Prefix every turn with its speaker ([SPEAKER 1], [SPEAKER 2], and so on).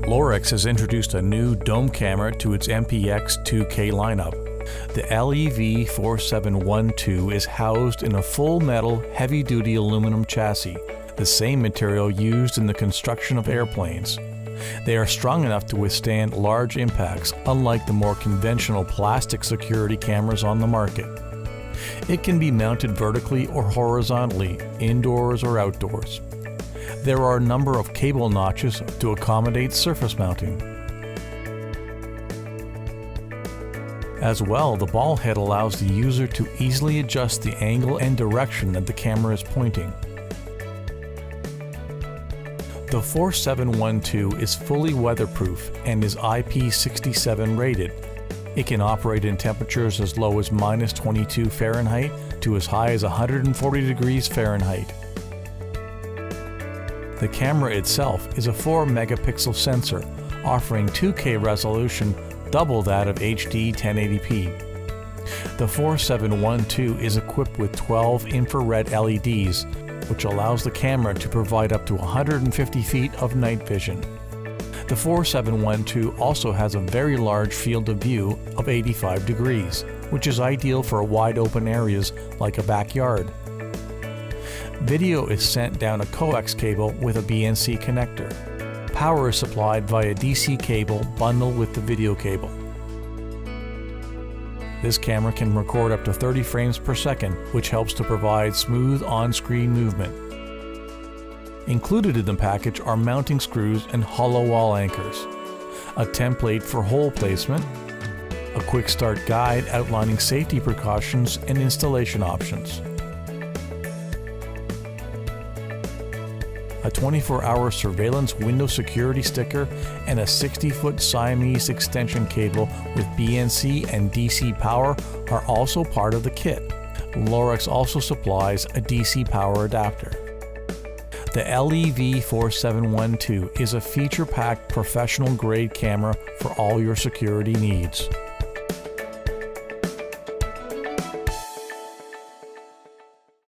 [SPEAKER 1] Lorex has introduced a new dome camera to its MPX 2K lineup. The LEV4712 is housed in a full metal, heavy-duty aluminum chassis, the same material used in the construction of airplanes. They are strong enough to withstand large impacts, unlike the more conventional plastic security cameras on the market. It can be mounted vertically or horizontally, indoors or outdoors. There are a number of cable notches to accommodate surface mounting. As well, the ball head allows the user to easily adjust the angle and direction that the camera is pointing. The 4712 is fully weatherproof and is IP67 rated. It can operate in temperatures as low as -22 Fahrenheit to as high as 140 degrees Fahrenheit. The camera itself is a 4 megapixel sensor, offering 2K resolution, double that of HD 1080p. The 4712 is equipped with 12 infrared LEDs, which allows the camera to provide up to 150 feet of night vision. The 4712 also has a very large field of view of 85 degrees, which is ideal for wide open areas like a backyard. Video is sent down a coax cable with a BNC connector. Power is supplied via DC cable bundled with the video cable. This camera can record up to 30 frames per second, which helps to provide smooth on-screen movement. Included in the package are mounting screws and hollow wall anchors, a template for hole placement, a quick start guide outlining safety precautions and installation options, a 24-hour surveillance window security sticker, and a 60-foot Siamese extension cable with BNC and DC power are also part of the kit. Lorex also supplies a DC power adapter. The LEV4712 is a feature-packed professional-grade camera for all your security needs.